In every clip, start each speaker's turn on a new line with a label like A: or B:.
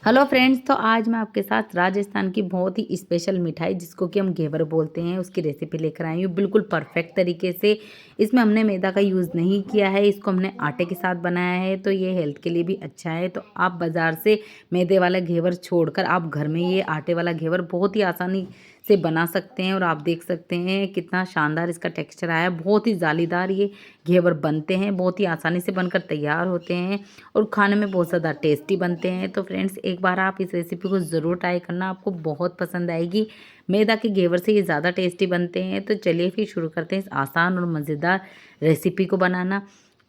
A: Hello friends, तो आज मैं आपके साथ राजस्थान की बहुत ही स्पेशल मिठाई जिसको कि हम घेवर बोलते हैं उसकी रेसिपी लेकर आई हूँ। बिल्कुल परफेक्ट तरीके से इसमें हमने मैदा का यूज़ नहीं किया है, इसको हमने आटे के साथ बनाया है, तो ये हेल्थ के लिए भी अच्छा है। तो आप बाज़ार से मैदे वाला घेवर छोड़कर आप घर में ये आटे वाला घेवर बहुत ही आसानी से बना सकते हैं। और आप देख सकते हैं कितना शानदार इसका टेक्सचर आया है। बहुत ही जालीदार ये घेवर बनते हैं, बहुत ही आसानी से बनकर तैयार होते हैं और खाने में बहुत ज़्यादा टेस्टी बनते हैं। तो फ्रेंड्स, एक बार आप इस रेसिपी को ज़रूर ट्राई करना, आपको बहुत पसंद आएगी। मैदा के घेवर से ये ज़्यादा टेस्टी बनते हैं। तो चलिए फिर शुरू करते हैं इस आसान और मज़ेदार रेसिपी को बनाना।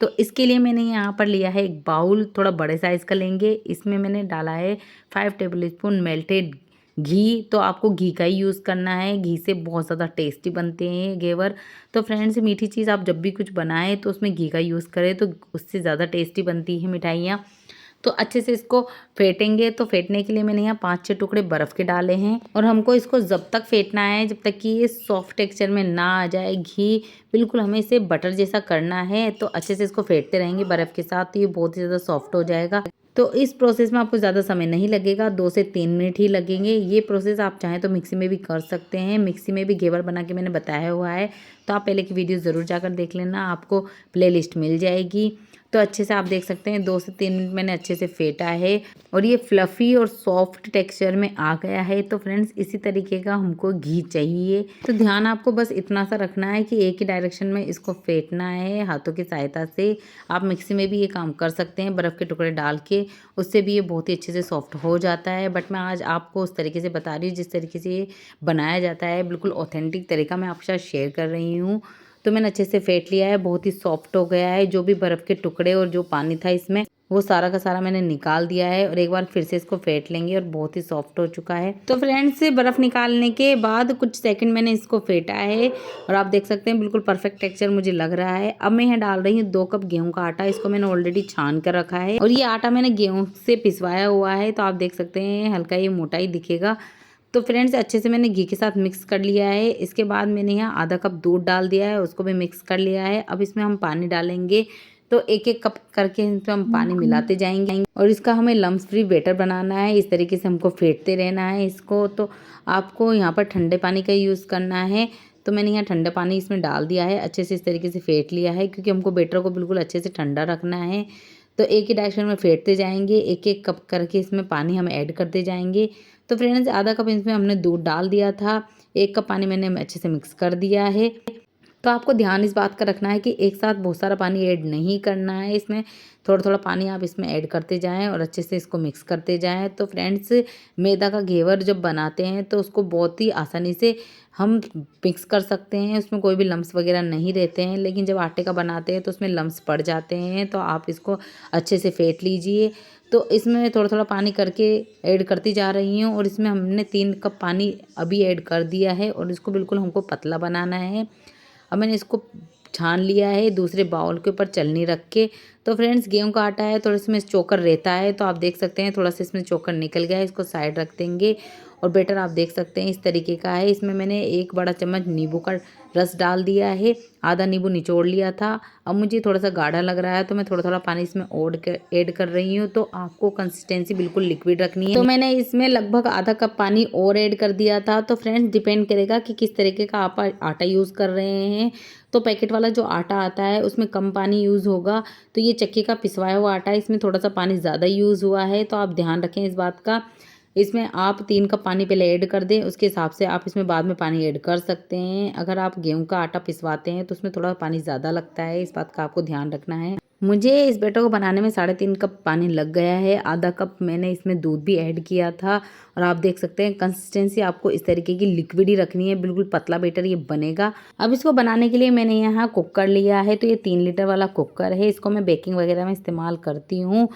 A: तो इसके लिए मैंने यहाँ पर लिया है एक बाउल, थोड़ा बड़े साइज़ का लेंगे। इसमें मैंने डाला है 5 टेबल स्पून मेल्टेड घी। तो आपको घी का ही यूज़ करना है, घी से बहुत ज़्यादा टेस्टी बनते हैं ये घेवर। तो फ्रेंड्स, मीठी चीज़ आप जब भी कुछ बनाएं तो उसमें घी का यूज़ करें, तो उससे ज़्यादा टेस्टी बनती है मिठाइयाँ। तो अच्छे से इसको फेंटेंगे। तो फेंटने के लिए मैंने यहाँ 5-6 टुकड़े बर्फ़ के डाले हैं और हमको इसको जब तक फेंटना है जब तक कि ये सॉफ्ट टेक्सचर में ना आ जाए घी। बिल्कुल हमें इसे बटर जैसा करना है। तो अच्छे से इसको फेंटते रहेंगे बर्फ़ के साथ, तो ये बहुत ही ज़्यादा सॉफ्ट हो जाएगा। तो इस प्रोसेस में आपको ज़्यादा समय नहीं लगेगा, 2 से 3 मिनट ही लगेंगे। ये प्रोसेस आप चाहें तो मिक्सी में भी कर सकते हैं। मिक्सी में भी घेवर बना के मैंने बताया हुआ है, तो आप पहले की वीडियो ज़रूर जाकर देख लेना, आपको प्लेलिस्ट मिल जाएगी। तो अच्छे से आप देख सकते हैं 2 से 3 मिनट मैंने अच्छे से फेंटा है और ये फ्लफ़ी और सॉफ्ट टेक्सचर में आ गया है। तो फ्रेंड्स, इसी तरीके का हमको घी चाहिए। तो ध्यान आपको बस इतना सा रखना है कि एक ही डायरेक्शन में इसको फेंटना है हाथों की सहायता से। आप मिक्सी में भी ये काम कर सकते हैं बर्फ़ के टुकड़े डाल के, उससे भी ये बहुत ही अच्छे से सॉफ्ट हो जाता है। बट मैं आज आपको उस तरीके से बता रही हूँ जिस तरीके से ये बनाया जाता है, बिल्कुल ऑथेंटिक तरीका मैं आपके साथ शेयर कर रही हूँ। तो मैंने अच्छे से फेंट लिया है, बहुत ही सॉफ्ट हो गया है। जो भी बर्फ़ के टुकड़े और जो पानी था इसमें, वो सारा का सारा मैंने निकाल दिया है। और एक बार फिर से इसको फेंट लेंगे और बहुत ही सॉफ्ट हो चुका है। तो फ्रेंड्स, बर्फ़ निकालने के बाद कुछ सेकंड मैंने इसको फेंटा है और आप देख सकते हैं बिल्कुल परफेक्ट टेक्सचर मुझे लग रहा है। अब मैं यहाँ डाल रही हूँ 2 कप गेहूं का आटा। इसको मैंने ऑलरेडी छान कर रखा है और ये आटा मैंने गेहूं से पिसवाया हुआ है। तो आप देख सकते हैं हल्का ये मोटा ही दिखेगा। तो फ्रेंड्स, अच्छे से मैंने घी के साथ मिक्स कर लिया है। इसके बाद मैंने यहाँ आधा कप दूध डाल दिया है, उसको भी मिक्स कर लिया है। अब इसमें हम पानी डालेंगे, तो एक एक कप करके इसमें हम पानी मिलाते जाएंगे और इसका हमें लम्स फ्री बैटर बनाना है। इस तरीके से हमको फेंटते रहना है इसको। तो आपको यहाँ पर ठंडे पानी का यूज़ करना है। तो मैंने यहाँ ठंडा पानी इसमें डाल दिया है, अच्छे से इस तरीके से फेंट लिया है क्योंकि हमको बैटर को बिल्कुल अच्छे से ठंडा रखना है। तो एक ही डायरेक्शन में फेंटते जाएंगे, एक एक कप करके इसमें पानी हम ऐड करते जाएंगे। तो फ्रेंड्स, आधा कप इसमें हमने दूध डाल दिया था, 1 कप पानी मैंने अच्छे से मिक्स कर दिया है। तो आपको ध्यान इस बात का रखना है कि एक साथ बहुत सारा पानी ऐड नहीं करना है इसमें, थोड़ा थोड़ा पानी आप इसमें ऐड करते जाएं और अच्छे से इसको मिक्स करते जाएं। तो फ्रेंड्स, मैदा का घेवर जब बनाते हैं तो उसको बहुत ही आसानी से हम मिक्स कर सकते हैं, उसमें कोई भी लम्स वगैरह नहीं रहते हैं। लेकिन जब आटे का बनाते हैं तो उसमें लम्स पड़ जाते हैं। तो आप इसको अच्छे से फेंट लीजिए। तो इसमें थोड़ा थोड़ा पानी करके ऐड करती जा रही हूँ और इसमें हमने 3 कप पानी अभी ऐड कर दिया है और इसको बिल्कुल हमको पतला बनाना है। अब मैंने इसको छान लिया है दूसरे बाउल के ऊपर चलनी रख के। तो फ्रेंड्स, गेहूं का आटा है, थोड़ा इसमें चोकर रहता है, तो आप देख सकते हैं थोड़ा सा इसमें चोकर निकल गया है, इसको साइड रख देंगे। और बैटर आप देख सकते हैं इस तरीके का है। इसमें मैंने 1 बड़ा चम्मच नींबू का रस डाल दिया है, आधा नींबू निचोड़ लिया था। अब मुझे थोड़ा सा गाढ़ा लग रहा है तो मैं थोड़ा थोड़ा पानी इसमें ऐड कर रही हूँ। तो आपको कंसिस्टेंसी बिल्कुल लिक्विड रखनी है। तो मैंने इसमें लगभग आधा कप पानी और ऐड कर दिया था। तो फ्रेंड्स, डिपेंड करेगा कि किस तरीके का आप आटा यूज़ कर रहे हैं। तो पैकेट वाला जो आटा आता है उसमें कम पानी यूज़ होगा। तो ये चक्की का पिसवाया हुआ आटा है, इसमें थोड़ा सा पानी ज़्यादा यूज़ हुआ है। तो आप ध्यान रखें इस बात का। इसमें आप 3 कप पानी पहले ऐड कर दें, उसके हिसाब से आप इसमें बाद में पानी ऐड कर सकते हैं। अगर आप गेहूं का आटा पिसवाते हैं तो उसमें थोड़ा पानी ज़्यादा लगता है, इस बात का आपको ध्यान रखना है। मुझे इस बैटर को बनाने में 3.5 कप पानी लग गया है। आधा कप मैंने इसमें दूध भी ऐड किया था और आप देख सकते हैं कंसिस्टेंसी आपको इस तरीके की लिक्विड ही रखनी है, बिल्कुल पतला बैटर ये बनेगा। अब इसको बनाने के लिए मैंने यहाँ कुकर लिया है। तो ये 3 लीटर वाला कुकर है, इसको मैं बेकिंग वगैरह में इस्तेमाल करती हूँ,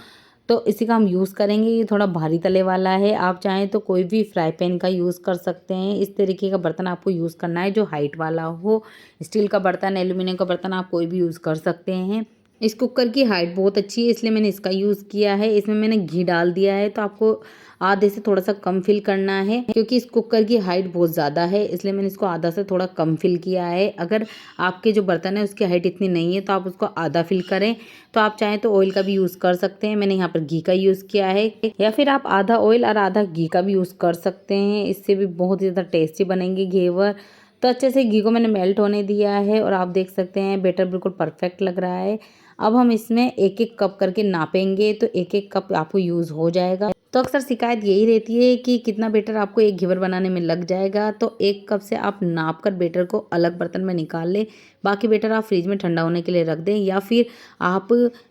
A: तो इसी का हम यूज़ करेंगे। ये थोड़ा भारी तले वाला है, आप चाहें तो कोई भी फ्राई पैन का यूज़ कर सकते हैं। इस तरीके का बर्तन आपको यूज़ करना है जो हाइट वाला हो, स्टील का बर्तन, एल्यूमिनियम का बर्तन आप कोई भी यूज़ कर सकते हैं। इस कुकर की हाइट बहुत अच्छी है, इसलिए मैंने इसका यूज़ किया है। इसमें मैंने घी डाल दिया है, तो आपको आधे से थोड़ा सा कम फिल करना है, क्योंकि इस कुकर की हाइट बहुत ज़्यादा है, इसलिए मैंने इसको आधा से थोड़ा कम फिल किया है। अगर आपके जो बर्तन है उसकी हाइट इतनी नहीं है तो आप उसको आधा फिल करें। तो आप चाहें तो ऑयल का भी यूज़ कर सकते हैं, मैंने यहाँ पर घी का यूज़ किया है, या फिर आप आधा ऑयल और आधा घी का भी यूज़ कर सकते हैं। इससे भी बहुत ही ज़्यादा टेस्टी बनेंगे घेवर। तो अच्छे से घी को मैंने मेल्ट होने दिया है और आप देख सकते हैं बैटर बिल्कुल परफेक्ट लग रहा है। अब हम इसमें एक एक कप करके नापेंगे, तो एक एक कप आपको यूज़ हो जाएगा। तो अक्सर शिकायत यही रहती है कि कितना बैटर आपको एक घेवर बनाने में लग जाएगा, तो एक कप से आप नाप कर बैटर को अलग बर्तन में निकाल लें। बाकी बैटर आप फ्रिज में ठंडा होने के लिए रख दें, या फिर आप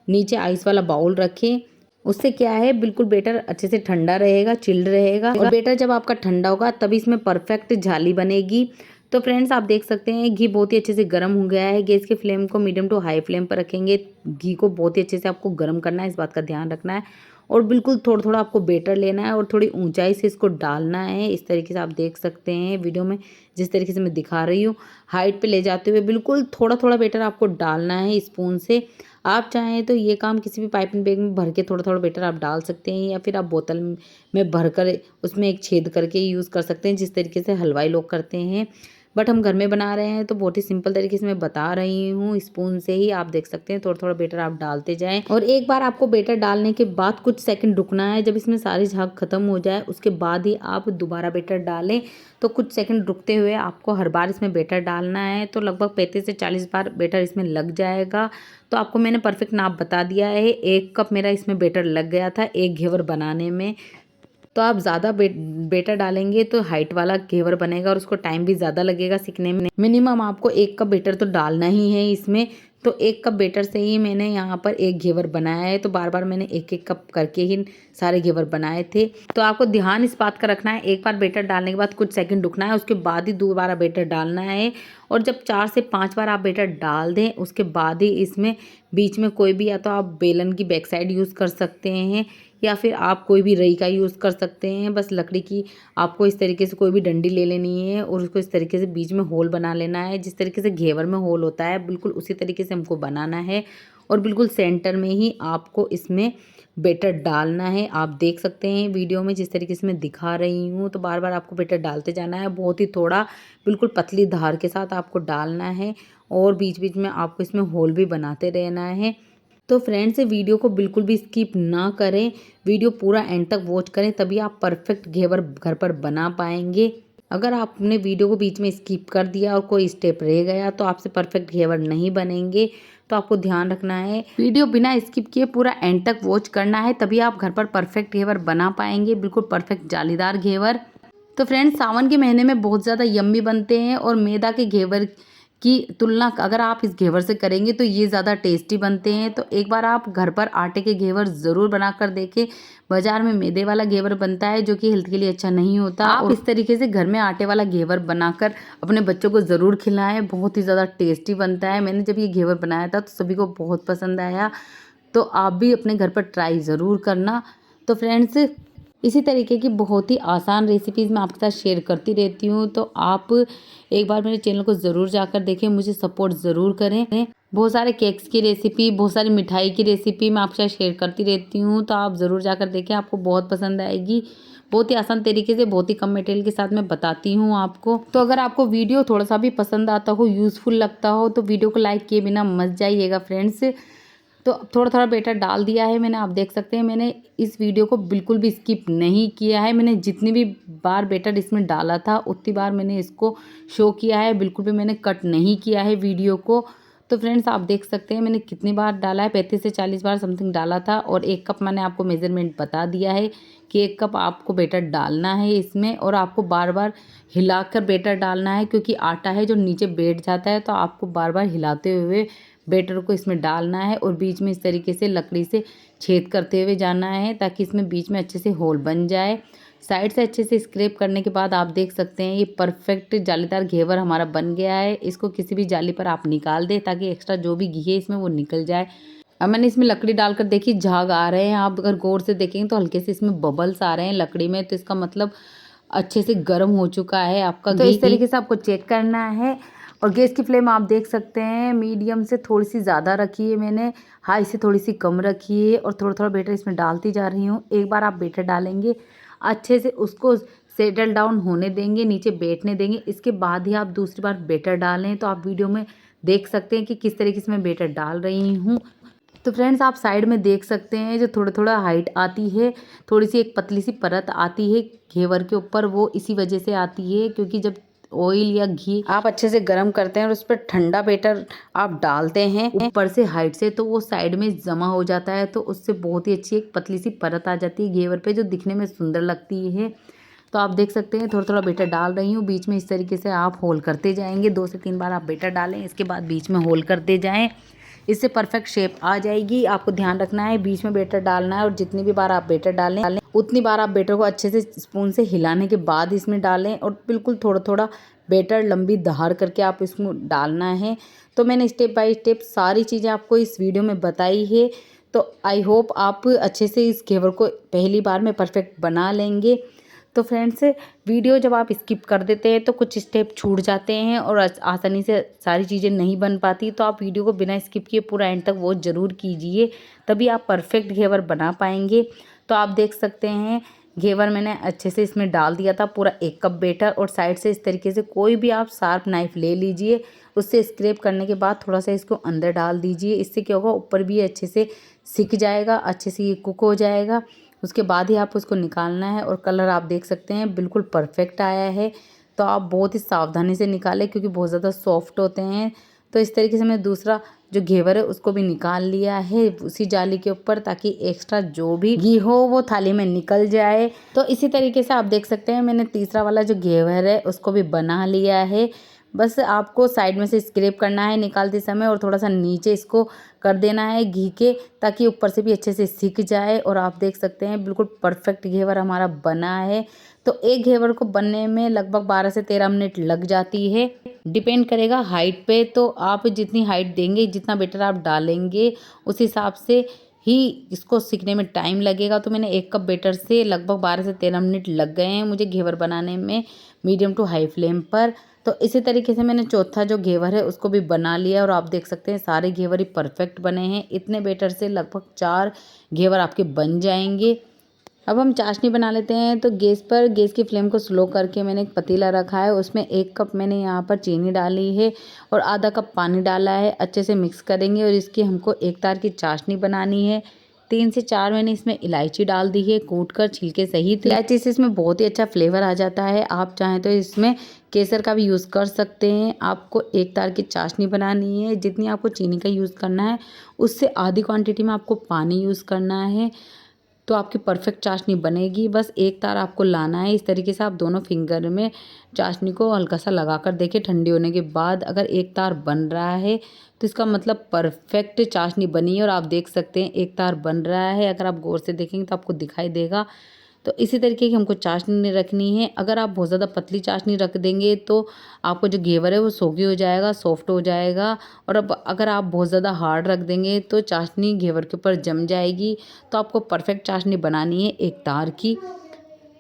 A: नीचे आइस वाला बाउल रखें। उससे क्या है, बिल्कुल बैटर अच्छे से ठंडा रहेगा, चिल्ड रहेगा, और बैटर जब आपका ठंडा होगा तभी इसमें परफेक्ट जाली बनेगी। तो फ्रेंड्स आप देख सकते हैं घी बहुत ही अच्छे से गर्म हो गया है। गैस के फ्लेम को मीडियम टू हाई फ्लेम पर रखेंगे। घी को बहुत ही अच्छे से आपको गर्म करना है, इस बात का ध्यान रखना है। और बिल्कुल थोड़ा थोड़ा आपको बैटर लेना है और थोड़ी ऊंचाई से इसको डालना है। इस तरीके से आप देख सकते हैं वीडियो में जिस तरीके से मैं दिखा रही हूँ, हाइट पे ले जाते हुए बिल्कुल थोड़ा थोड़ा बैटर आपको डालना है स्पून से। आप चाहें तो ये काम किसी भी पाइपिंग बैग में भर के थोड़ा थोड़ा बैटर आप डाल सकते हैं, या फिर आप बोतल में भर कर उसमें एक छेद करके यूज़ कर सकते हैं, जिस तरीके से हलवाई लोग करते हैं। बट हम घर में बना रहे हैं तो बहुत ही सिंपल तरीके से मैं बता रही हूँ, स्पून से ही। आप देख सकते हैं थोड़ा थोड़ा बैटर आप डालते जाएं, और एक बार आपको बैटर डालने के बाद कुछ सेकंड रुकना है। जब इसमें सारी झाग खत्म हो जाए उसके बाद ही आप दोबारा बैटर डालें। तो कुछ सेकंड रुकते हुए आपको हर बार इसमें बैटर डालना है, तो लगभग 35 से 40 बार बैटर इसमें लग जाएगा। तो आपको मैंने परफेक्ट नाप बता दिया है। 1 कप मेरा इसमें बैटर लग गया था एक घेवर बनाने में। तो आप ज़्यादा बैटर डालेंगे तो हाइट वाला घेवर बनेगा और उसको टाइम भी ज़्यादा लगेगा सीखने में। मिनिमम आपको 1 कप बैटर तो डालना ही है इसमें। तो 1 कप बैटर से ही मैंने यहाँ पर एक घेवर बनाया है, तो बार बार मैंने एक एक कप करके ही सारे घेवर बनाए थे। तो आपको ध्यान इस बात का रखना है, एक बार बैटर डालने के बाद कुछ सेकंड रुकना है, उसके बाद ही दोबारा बैटर डालना है। और जब 4 से 5 बार आप बैटर डाल दें उसके बाद ही इसमें बीच में कोई भी, या तो आप बेलन की बैक साइड यूज़ कर सकते हैं, या फिर आप कोई भी रई का यूज़ कर सकते हैं। बस लकड़ी की आपको इस तरीके से कोई भी डंडी ले लेनी है और उसको इस तरीके से बीच में होल बना लेना है। जिस तरीके से घेवर में होल होता है बिल्कुल उसी तरीके से हमको बनाना है, और बिल्कुल सेंटर में ही आपको इसमें बैटर डालना है। आप देख सकते हैं वीडियो में जिस तरीके से मैं दिखा रही हूँ, तो बार बार आपको बैटर डालते जाना है। बहुत ही थोड़ा बिल्कुल पतली धार के साथ आपको डालना है, और बीच बीच में आपको इसमें होल भी बनाते रहना है। तो फ्रेंड्स वीडियो को बिल्कुल भी स्किप ना करें, वीडियो पूरा एंड तक वॉच करें, तभी आप परफेक्ट घेवर घर पर बना पाएंगे। अगर आपने वीडियो को बीच में स्किप कर दिया और कोई स्टेप रह गया तो आपसे परफेक्ट घेवर नहीं बनेंगे। तो आपको ध्यान रखना है, वीडियो बिना स्किप किए पूरा एंड तक वॉच करना है, तभी आप घर पर परफेक्ट घेवर बना पाएंगे, बिल्कुल परफेक्ट जालीदार घेवर। तो फ्रेंड्स सावन के महीने में बहुत ज़्यादा यम्मी बनते हैं, और मैदा के घेवर की तुलना अगर आप इस घेवर से करेंगे तो ये ज़्यादा टेस्टी बनते हैं। तो एक बार आप घर पर आटे के घेवर ज़रूर बनाकर देखें। बाजार में मैदे वाला घेवर बनता है जो कि हेल्थ के लिए अच्छा नहीं होता। आप इस तरीके से घर में आटे वाला घेवर बनाकर अपने बच्चों को ज़रूर खिलाएं, बहुत ही ज़्यादा टेस्टी बनता है। मैंने जब ये घेवर बनाया था तो सभी को बहुत पसंद आया, तो आप भी अपने घर पर ट्राई ज़रूर करना। तो फ्रेंड्स इसी तरीके की बहुत ही आसान रेसिपीज़ मैं आपके साथ शेयर करती रहती हूँ, तो आप एक बार मेरे चैनल को ज़रूर जाकर देखें, मुझे सपोर्ट ज़रूर करें। बहुत सारे केक्स की रेसिपी, बहुत सारी मिठाई की रेसिपी मैं आपके साथ शेयर करती रहती हूँ, तो आप ज़रूर जाकर देखें, आपको बहुत पसंद आएगी। बहुत ही आसान तरीके से, बहुत ही कम मटेरियल के साथ मैं बताती हूँ आपको। तो अगर आपको वीडियो थोड़ा सा भी पसंद आता हो, यूज़फुल लगता हो, तो वीडियो को लाइक किए बिना मत जाइएगा फ्रेंड्स। तो थोड़ा थोड़ा बैटर डाल दिया है मैंने, आप देख सकते हैं मैंने इस वीडियो को बिल्कुल भी स्किप नहीं किया है। मैंने जितनी भी बार बैटर इसमें डाला था उतनी बार मैंने इसको शो किया है, बिल्कुल भी मैंने कट नहीं किया है वीडियो को। तो फ्रेंड्स आप देख सकते हैं मैंने कितनी बार डाला है, 35 से 40 बार समथिंग डाला था, और 1 कप मैंने आपको मेजरमेंट बता दिया है कि 1 कप आपको बैटर डालना है इसमें, और आपको बार बार हिलाकर बैटर डालना है, क्योंकि आटा है जो नीचे बैठ जाता है, तो आपको बार बार हिलाते हुए बैटर को इसमें डालना है, और बीच में इस तरीके से लकड़ी से छेद करते हुए जाना है ताकि इसमें बीच में अच्छे से होल बन जाए। साइड से अच्छे से स्क्रैप करने के बाद आप देख सकते हैं ये परफेक्ट जालीदार घेवर हमारा बन गया है। इसको किसी भी जाली पर आप निकाल दें ताकि एक्स्ट्रा जो भी घी है इसमें वो निकल जाए। अब मैंने इसमें लकड़ी डालकर देखी, झाग आ रहे हैं, आप अगर गौर से देखेंगे तो हल्के से इसमें बबल्स आ रहे हैं लकड़ी में, तो इसका मतलब अच्छे से गर्म हो चुका है आपका घी। तो इस तरीके से आपको चेक करना है, और गैस की फ्लेम आप देख सकते हैं मीडियम से थोड़ी सी ज़्यादा रखी है मैंने, हाई से थोड़ी सी कम रखी है। और थोड़ा थोड़ा बेटर इसमें डालती जा रही हूँ। एक बार आप बेटर डालेंगे अच्छे से उसको सेटल डाउन होने देंगे, नीचे बैठने देंगे। इसके बाद ही आप दूसरी बार बेटर डालें। तो आप वीडियो में देख सकते हैं कि किस तरीके से मैं बेटर डाल रही हूँ। तो फ्रेंड्स आप साइड में देख सकते हैं जो थोड़ा थोड़ा हाइट आती है, थोड़ी सी एक पतली सी परत आती है घेवर के ऊपर, वो इसी वजह से आती है क्योंकि जब ऑयल या घी आप अच्छे से गर्म करते हैं और उस पर ठंडा बैटर आप डालते हैं ऊपर से हाइट से, तो वो साइड में जमा हो जाता है। तो उससे बहुत ही अच्छी एक पतली सी परत आ जाती है घेवर पे, जो दिखने में सुंदर लगती है। तो आप देख सकते हैं थोड़ा थोड़ा बेटर डाल रही हूँ। बीच में इस तरीके से आप होल करते जाएंगे, 2 से 3 बार आप बेटर डालें, इसके बाद बीच में होल करते जाएं। इससे परफेक्ट शेप आ जाएगी। आपको ध्यान रखना है बीच में बेटर डालना है, और जितनी भी बार आप बेटर डालें उतनी बार आप बेटर को अच्छे से स्पून से हिलाने के बाद इसमें डालें, और बिल्कुल थोड़ा थोड़ा बेटर लंबी धार करके आप इसमें डालना है। तो मैंने स्टेप बाय स्टेप सारी चीज़ें आपको इस वीडियो में बताई है। तो आई होप आप अच्छे से इस घेवर को पहली बार में परफेक्ट बना लेंगे। तो फ्रेंड्स वीडियो जब आप स्किप कर देते हैं तो कुछ स्टेप छूट जाते हैं और आसानी से सारी चीज़ें नहीं बन पाती। तो आप वीडियो को बिना स्किप किए पूरा एंड तक वॉच ज़रूर कीजिए, तभी आप परफेक्ट घेवर बना पाएंगे। तो आप देख सकते हैं घेवर मैंने अच्छे से इसमें डाल दिया था पूरा 1 कप बेटर, और साइड से इस तरीके से कोई भी आप शार्प नाइफ ले लीजिए, उससे स्क्रैप करने के बाद थोड़ा सा इसको अंदर डाल दीजिए। इससे क्या होगा, ऊपर भी अच्छे से सिक जाएगा, अच्छे से ये कुक हो जाएगा। उसके बाद ही आप उसको निकालना है, और कलर आप देख सकते हैं बिल्कुल परफेक्ट आया है। तो आप बहुत ही सावधानी से निकालें क्योंकि बहुत ज़्यादा सॉफ्ट होते हैं। तो इस तरीके से मैं दूसरा जो घेवर है उसको भी निकाल लिया है उसी जाली के ऊपर, ताकि एक्स्ट्रा जो भी घी हो वो थाली में निकल जाए। तो इसी तरीके से आप देख सकते हैं मैंने तीसरा वाला जो घेवर है उसको भी बना लिया है। बस आपको साइड में से स्क्रैप करना है निकालते समय, और थोड़ा सा नीचे इसको कर देना है घी के, ताकि ऊपर से भी अच्छे से सिक जाए। और आप देख सकते हैं बिल्कुल परफेक्ट घेवर हमारा बना है। तो एक घेवर को बनने में लगभग 12 से 13 मिनट लग जाती है, डिपेंड करेगा हाइट पे। तो आप जितनी हाइट देंगे, जितना बेटर आप डालेंगे, उस हिसाब से ही इसको सीखने में टाइम लगेगा। तो मैंने 1 कप बेटर से लगभग 12 से 13 मिनट लग गए हैं मुझे घेवर बनाने में, मीडियम टू हाई फ्लेम पर। तो इसी तरीके से मैंने चौथा जो घेवर है उसको भी बना लिया, और आप देख सकते हैं सारे घेवर ही परफेक्ट बने हैं। इतने बेटर से लगभग 4 घेवर आपके बन जाएंगे। अब हम चाशनी बना लेते हैं। तो गैस की फ्लेम को स्लो करके मैंने एक पतीला रखा है, उसमें 1 कप मैंने यहाँ पर चीनी डाली है और आधा कप पानी डाला है। अच्छे से मिक्स करेंगे, और इसकी हमको एक तार की चाशनी बनानी है। 3 से 4 मैंने इसमें इलायची डाल दी है कूट कर छिलके सहित। इलायची से इसमें बहुत ही अच्छा फ्लेवर आ जाता है। आप चाहें तो इसमें केसर का भी यूज़ कर सकते हैं। आपको एक तार की चाशनी बनानी है, जितनी आपको चीनी का यूज़ करना है उससे आधी क्वांटिटी में आपको पानी यूज़ करना है। तो आपकी परफेक्ट चाशनी बनेगी। बस एक तार आपको लाना है। इस तरीके से आप दोनों फिंगर में चाशनी को हल्का सा लगा कर देखिए। ठंडी होने के बाद अगर एक तार बन रहा है तो इसका मतलब परफेक्ट चाशनी बनी है। और आप देख सकते हैं एक तार बन रहा है, अगर आप गौर से देखेंगे तो आपको दिखाई देगा। तो इसी तरीके की हमको चाशनी रखनी है। अगर आप बहुत ज़्यादा पतली चाशनी रख देंगे तो आपको जो घेवर है वो सोगी हो जाएगा, सॉफ्ट हो जाएगा। और अब अगर आप बहुत ज़्यादा हार्ड रख देंगे तो चाशनी घेवर के ऊपर जम जाएगी। तो आपको परफेक्ट चाशनी बनानी है एक तार की।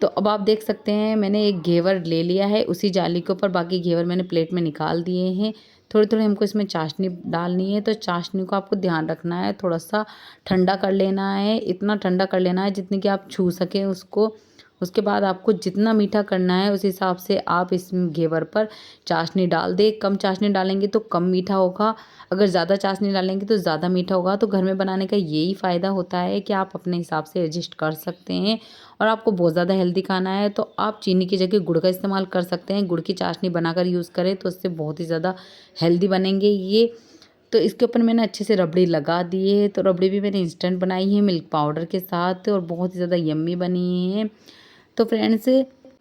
A: तो अब आप देख सकते हैं मैंने एक घेवर ले लिया है उसी जाली के ऊपर, बाकी घेवर मैंने प्लेट में निकाल दिए हैं। थोड़ी थोड़ी हमको इसमें चाशनी डालनी है। तो चाशनी को आपको ध्यान रखना है, थोड़ा सा ठंडा कर लेना है। इतना ठंडा कर लेना है जितनी कि आप छू सकें उसको। उसके बाद आपको जितना मीठा करना है उस हिसाब से आप इस घेवर पर चाशनी डाल दें। कम चाशनी डालेंगे तो कम मीठा होगा, अगर ज़्यादा चाशनी डालेंगे तो ज़्यादा मीठा होगा। तो घर में बनाने का यही फ़ायदा होता है कि आप अपने हिसाब से एडजस्ट कर सकते हैं। और आपको बहुत ज़्यादा हेल्दी खाना है तो आप चीनी की जगह गुड़ का इस्तेमाल कर सकते हैं। गुड़ की चाशनी बनाकर यूज़ करें तो उससे बहुत ही ज़्यादा हेल्दी बनेंगे ये। तो इसके ऊपर मैंने अच्छे से रबड़ी लगा दी है। तो रबड़ी भी मैंने इंस्टेंट बनाई है मिल्क पाउडर के साथ, और बहुत ही ज़्यादा यम्मी बनी है। तो फ्रेंड्स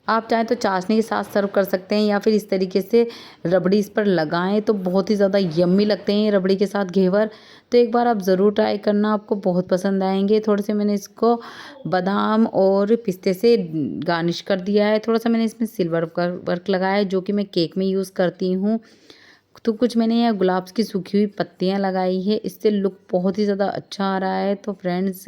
A: आप चाहें तो चाशनी के साथ सर्व कर सकते हैं, या फिर इस तरीके से रबड़ी इस पर लगाएं तो बहुत ही ज़्यादा यम्मी लगते हैं रबड़ी के साथ घेवर। तो एक बार आप ज़रूर ट्राई करना, आपको बहुत पसंद आएंगे। थोड़े से मैंने इसको बादाम और पिस्ते से गार्निश कर दिया है। थोड़ा सा मैंने इसमें सिल्वर वर्क लगाया है जो कि मैं केक में यूज़ करती हूँ। तो कुछ मैंने यहाँ गुलाब की सूखी हुई पत्तियाँ लगाई है, इससे लुक बहुत ही ज़्यादा अच्छा आ रहा है। तो फ्रेंड्स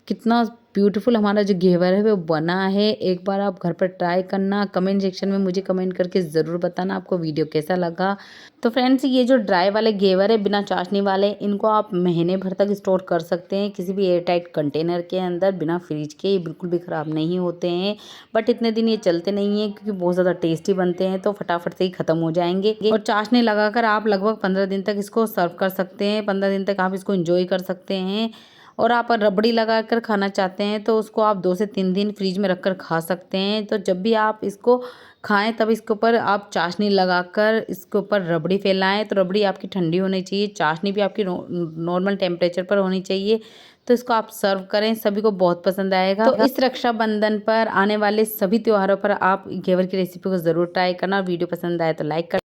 A: कितना ब्यूटीफुल हमारा जो घेवर है वो बना है। एक बार आप घर पर ट्राई करना, कमेंट सेक्शन में मुझे कमेंट करके ज़रूर बताना आपको वीडियो कैसा लगा। तो फ्रेंड्स, ये जो ड्राई वाले घेवर है बिना चाशनी वाले, इनको आप महीने भर तक स्टोर कर सकते हैं किसी भी एयर टाइट कंटेनर के अंदर बिना फ्रिज के। ये बिल्कुल भी ख़राब नहीं होते हैं, बट इतने दिन ये चलते नहीं हैं क्योंकि बहुत ज़्यादा टेस्टी बनते हैं, तो फटाफट से ही ख़त्म हो जाएंगे। और चाशनी लगाकर आप लगभग 15 दिन तक इसको सर्व कर सकते हैं। 15 दिन तक आप इसको इंजॉय कर सकते हैं। और आप रबड़ी लगाकर खाना चाहते हैं तो उसको आप 2 से 3 दिन फ्रिज में रखकर खा सकते हैं। तो जब भी आप इसको खाएं तब इसके ऊपर आप चाशनी लगाकर इसके ऊपर रबड़ी फैलाएं। तो रबड़ी आपकी ठंडी होनी चाहिए, चाशनी भी आपकी नॉर्मल टेम्परेचर पर होनी चाहिए। तो इसको आप सर्व करें, सभी को बहुत पसंद आएगा। तो इस रक्षाबंधन पर आने वाले सभी त्योहारों पर आप घेवर की रेसिपी को ज़रूर ट्राई करना। वीडियो पसंद आए तो लाइक कर